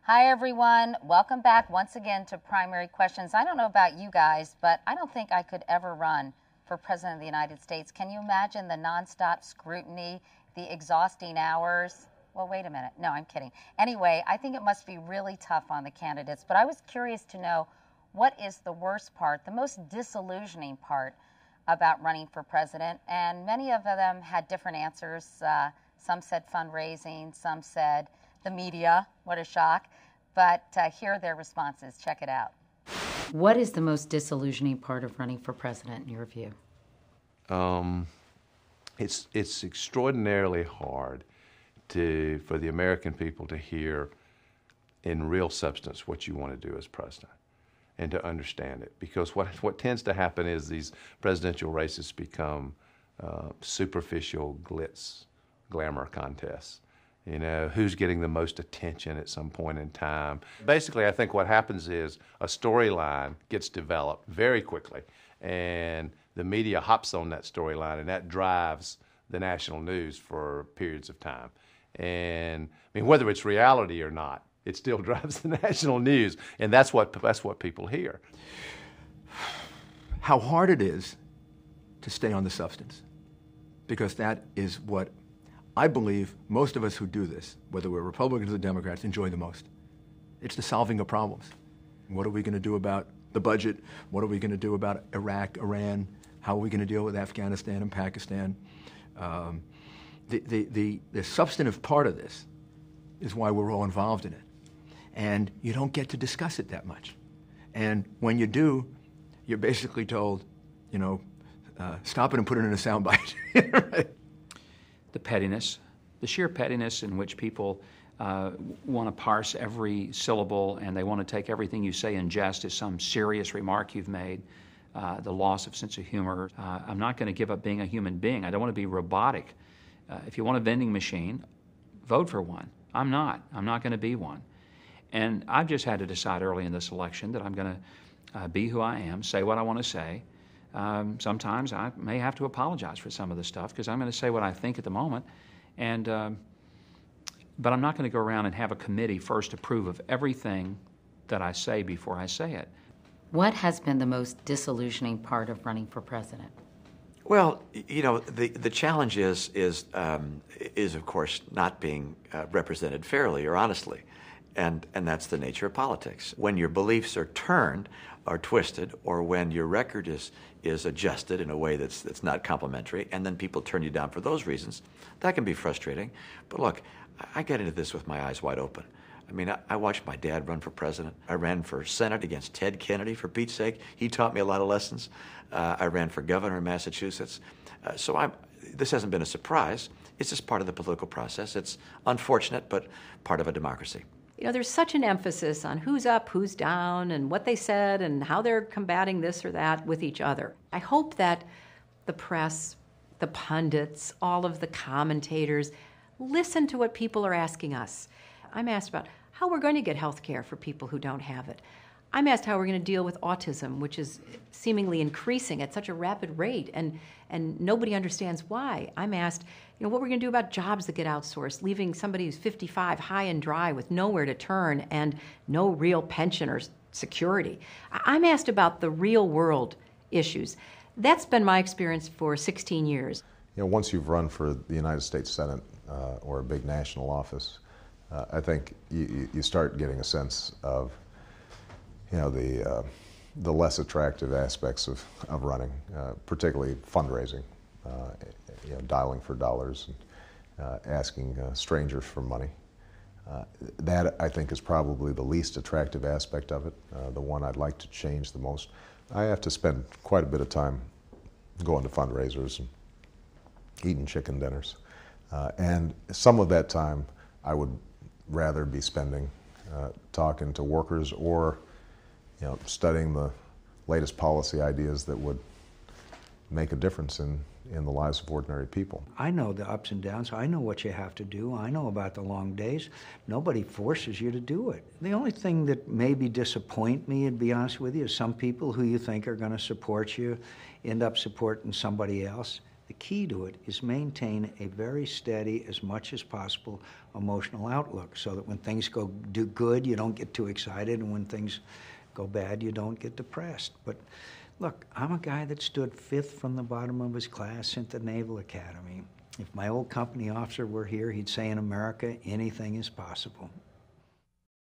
Hi, everyone. Welcome back once again to Primary Questions. I don't know about you guys, but I don't think I could ever run for President of the United States. Can you imagine the nonstop scrutiny, the exhausting hours? Well, wait a minute. No, I'm kidding. Anyway, I think it must be really tough on the candidates, but I was curious to know what is the worst part, the most disillusioning part about running for president, and many of them had different answers. Some said fundraising, some said the media, what a shock, but here are their responses. Check it out. What is the most disillusioning part of running for president in your view? It's extraordinarily hard for the American people to hear in real substance what you want to do as president and to understand it. Because what tends to happen is these presidential races become superficial glitz, glamour contests. You know, who's getting the most attention at some point in time. Basically, I think what happens is a storyline gets developed very quickly, and the media hops on that storyline, and that drives the national news for periods of time. And I mean, whether it's reality or not, it still drives the national news, and that's what people hear. How hard it is to stay on the substance, because that is what I believe most of us who do this, whether we're Republicans or Democrats, enjoy the most. It's the solving of problems. What are we going to do about the budget? What are we going to do about Iraq, Iran? How are we going to deal with Afghanistan and Pakistan? The substantive part of this is why we're all involved in it. And you don't get to discuss it that much. And when you do, you're basically told, you know, stop it and put it in a soundbite. Right? The pettiness, the sheer pettiness in which people want to parse every syllable, and they want to take everything you say in jest as some serious remark you've made, the loss of sense of humor. I'm not going to give up being a human being. I don't want to be robotic. If you want a vending machine, vote for one. I'm not. I'm not going to be one. And I've just had to decide early in this election that I'm going to be who I am, say what I want to say. Sometimes I may have to apologize for some of the stuff because I'm going to say what I think at the moment, but I'm not going to go around and have a committee first approve of everything that I say before I say it. What has been the most disillusioning part of running for president? Well, you know, the challenge is of course not being represented fairly or honestly, and that's the nature of politics. When your beliefs are turned or twisted, or when your record is adjusted in a way that's not complimentary, and then people turn you down for those reasons, that can be frustrating. But look, I get into this with my eyes wide open. I mean, I watched my dad run for president. I ran for Senate against Ted Kennedy, for Pete's sake. He taught me a lot of lessons. I ran for governor in Massachusetts. So this hasn't been a surprise. It's just part of the political process. It's unfortunate, but part of a democracy. You know, there's such an emphasis on who's up, who's down, and what they said, and how they're combating this or that with each other. I hope that the press, the pundits, all of the commentators listen to what people are asking us. I'm asked about how we're going to get health care for people who don't have it. I'm asked how we're going to deal with autism, which is seemingly increasing at such a rapid rate, and nobody understands why. I'm asked, you know, what we're going to do about jobs that get outsourced, leaving somebody who's 55 high and dry with nowhere to turn and no real pension or security. I'm asked about the real world issues. That's been my experience for 16 years. You know, once you've run for the United States Senate or a big national office, I think you start getting a sense of, you know, the less attractive aspects of running, particularly fundraising, you know, dialing for dollars, and asking strangers for money. That, I think, is probably the least attractive aspect of it, the one I'd like to change the most. I have to spend quite a bit of time going to fundraisers and eating chicken dinners. And some of that time I would rather be spending talking to workers or, you know, studying the latest policy ideas that would make a difference in the lives of ordinary people. I know the ups and downs. I know what you have to do. I know about the long days. Nobody forces you to do it. The only thing that maybe disappoint me, to be honest with you, is some people who you think are going to support you end up supporting somebody else. The key to it is maintain a very steady, as much as possible, emotional outlook so that when things do good, you don't get too excited, and when things go bad, you don't get depressed. But look, I'm a guy that stood 5th from the bottom of his class at the Naval Academy. If my old company officer were here, he'd say in America, anything is possible.